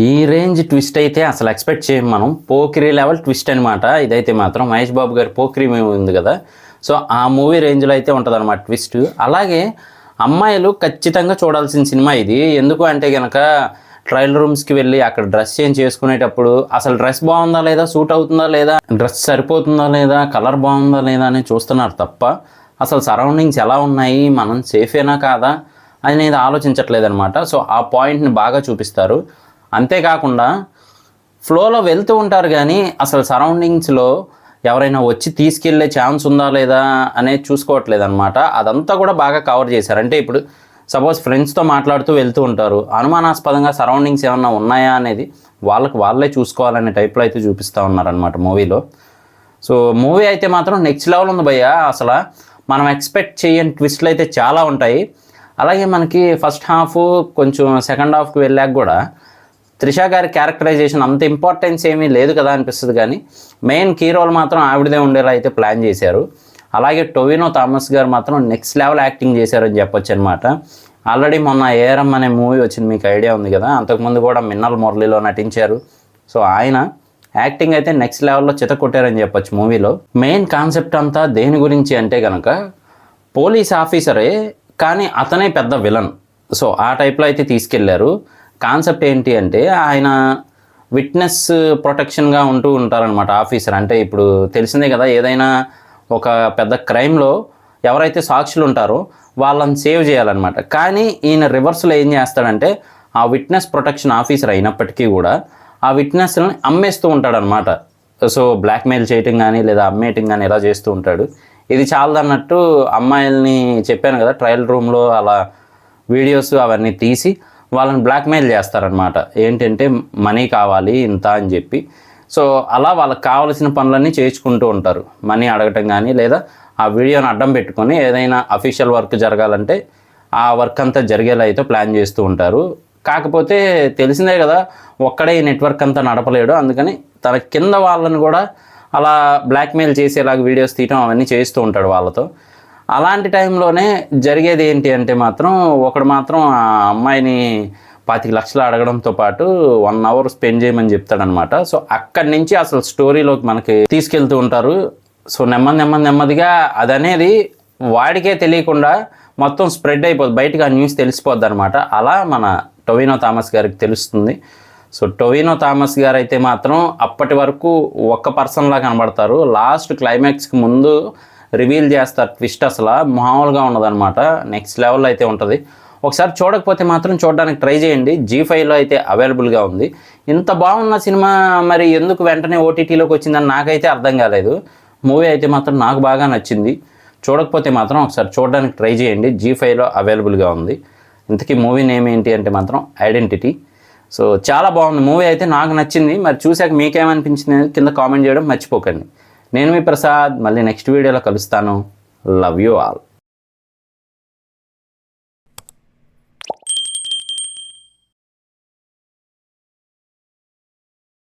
ఈ range twist అయితే అసలు ఎక్స్పెక్ట్ చేయం మనం. పోకిరి లెవెల్ ట్విస్ట్ అనమాట ఇదైతే మాత్రం. మహేష్ బాబు గారి పోకిరి మూవీ ఉంది కదా, సో ఆ మూవీ రేంజ్లో అయితే ఉంటుంది అనమాట ట్విస్ట్. అలాగే అమ్మాయిలు ఖచ్చితంగా చూడాల్సిన సినిమా ఇది. ఎందుకు అంటే కనుక ట్రయల్ రూమ్స్కి వెళ్ళి అక్కడ డ్రెస్ చేంజ్ చేసుకునేటప్పుడు అసలు డ్రెస్ బాగుందా లేదా, సూట్ అవుతుందా లేదా, డ్రెస్ సరిపోతుందా లేదా, కలర్ బాగుందా లేదా అని చూస్తున్నారు తప్ప అసలు సరౌండింగ్స్ ఎలా ఉన్నాయి, మనం సేఫేనా కాదా అనేది ఆలోచించట్లేదు అనమాట. సో ఆ పాయింట్ని బాగా చూపిస్తారు. అంతేకాకుండా ఫ్లోలో వెళ్తూ ఉంటారు కానీ అసలు సరౌండింగ్స్లో ఎవరైనా వచ్చి తీసుకెళ్లే ఛాన్స్ ఉందా లేదా అనేది చూసుకోవట్లేదు అనమాట. అదంతా కూడా బాగా కవర్ చేశారు. అంటే ఇప్పుడు సపోజ్ ఫ్రెండ్స్తో మాట్లాడుతూ వెళ్తూ ఉంటారు, అనుమానాస్పదంగా సరౌండింగ్స్ ఏమన్నా ఉన్నాయా అనేది వాళ్ళే చూసుకోవాలనే టైప్లో అయితే చూపిస్తూ ఉన్నారనమాట మూవీలో. సో మూవీ అయితే మాత్రం నెక్స్ట్ లెవెల్ ఉంది భయ్య. అసలు మనం ఎక్స్పెక్ట్ చేయని ట్విస్ట్లు అయితే చాలా ఉంటాయి. అలాగే మనకి ఫస్ట్ హాఫ్ కొంచెం సెకండ్ హాఫ్కి వెళ్ళాక కూడా త్రిష గారి క్యారెక్టరైజేషన్ అంత ఇంపార్టెన్స్ ఏమీ లేదు కదా అనిపిస్తుంది, కానీ మెయిన్ కీ రోల్ మాత్రం ఆవిడదే ఉండేలా అయితే ప్లాన్ చేశారు. అలాగే టొవినో థామస్ గారు మాత్రం నెక్స్ట్ లెవెల్ యాక్టింగ్ చేశారని చెప్పొచ్చు అనమాట. ఆల్రెడీ మొన్న ఏఆర్ఎం అనే మూవీ వచ్చింది, మీకు ఐడియా ఉంది కదా, అంతకుముందు కూడా మిన్నల్ మురళిలో నటించారు. సో ఆయన యాక్టింగ్ అయితే నెక్స్ట్ లెవెల్లో చితకొట్టారని చెప్పొచ్చు మూవీలో. మెయిన్ కాన్సెప్ట్ అంతా దేని గురించి అంటే కనుక పోలీస్ ఆఫీసరే కానీ అతనే పెద్ద విలన్. సో ఆ టైప్లో అయితే తీసుకెళ్లారు. కాన్సెప్ట్ ఏంటి అంటే ఆయన విట్నెస్ ప్రొటెక్షన్గా ఉంటూ ఉంటారనమాట ఆఫీసర్. అంటే ఇప్పుడు తెలిసిందే కదా, ఏదైనా ఒక పెద్ద క్రైమ్లో ఎవరైతే సాక్షులు ఉంటారో వాళ్ళని సేవ్ చేయాలన్నమాట. కానీ ఈయన రివర్స్లో ఏం చేస్తాడంటే ఆ విట్నెస్ ప్రొటెక్షన్ ఆఫీసర్ అయినప్పటికీ కూడా ఆ విట్నెస్ని అమ్మేస్తూ ఉంటాడనమాట. సో బ్లాక్మెయిల్ చేయటం కానీ లేదా అమ్మేయటం కానీ ఇలా చేస్తూ ఉంటాడు. ఇది చాలదన్నట్టు అమ్మాయిల్ని చెప్పాను కదా, ట్రయల్ రూమ్లో అలా వీడియోస్ అవన్నీ తీసి వాళ్ళని బ్లాక్మెయిల్ చేస్తారనమాట. ఏంటంటే మనీ కావాలి ఇంత అని చెప్పి. సో అలా వాళ్ళకి కావాల్సిన పనులన్నీ చేయించుకుంటూ ఉంటారు. మనీ అడగటం కానీ లేదా ఆ వీడియోని అడ్డం పెట్టుకొని ఏదైనా అఫీషియల్ వర్క్ జరగాలంటే ఆ వర్క్ అంతా జరిగేలా అయితే ప్లాన్ చేస్తూ ఉంటారు. కాకపోతే తెలిసిందే కదా, ఒక్కడే ఈ నెట్వర్క్ అంతా నడపలేడు. అందుకని తన కింద వాళ్ళని కూడా అలా బ్లాక్మెయిల్ చేసేలాగా వీడియోస్ తీయటం అవన్నీ చేస్తూ ఉంటాడు వాళ్ళతో. అలాంటి టైంలోనే జరిగేది ఏంటి అంటే మాత్రం ఒకడు మాత్రం ఆ అమ్మాయిని 25 లక్షలు అడగడంతో పాటు 1 అవర్ స్పెండ్ చేయమని చెప్తాడనమాట. సో అక్కడి నుంచి అసలు స్టోరీలోకి మనకి తీసుకెళ్తూ ఉంటారు. సో నెమ్మదిగా అదనేది వాడికే తెలియకుండా మొత్తం స్ప్రెడ్ అయిపోద్ది, బయటకు ఆ న్యూస్ తెలిసిపోద్ది అనమాట. అలా మన టొవినో థామస్ గారికి తెలుస్తుంది. సో టొవినో థామస్ గారు అయితే మాత్రం అప్పటి వరకు ఒక్క పర్సన్లా కనబడతారు. లాస్ట్ క్లైమాక్స్కి ముందు రివీల్ చేస్తారు ట్విస్ట్. అసలు మామూలుగా ఉండదన్నమాట, నెక్స్ట్ లెవెల్లో అయితే ఉంటుంది. ఒకసారి చూడకపోతే మాత్రం చూడడానికి ట్రై చేయండి. G5లో అయితే అవైలబుల్గా ఉంది. ఇంత బాగున్న సినిమా మరి ఎందుకు వెంటనే ఓటీటీలోకి వచ్చిందని నాకైతే అర్థం కాలేదు. మూవీ అయితే మాత్రం నాకు బాగా నచ్చింది. చూడకపోతే మాత్రం ఒకసారి చూడడానికి ట్రై చేయండి. G5లో అవైలబుల్గా ఉంది. ఇంతకీ మూవీ నేమ్ ఏంటి అంటే మాత్రం ఐడెంటిటీ. సో చాలా బాగుంది మూవీ అయితే, నాకు నచ్చింది. మరి చూశాక మీకేమనిపించింది కింద కామెంట్ చేయడం మర్చిపోకండి. నేను మీ ప్రసాద్, మళ్ళీ నెక్స్ట్ వీడియోలో కలుస్తాను. Love you all.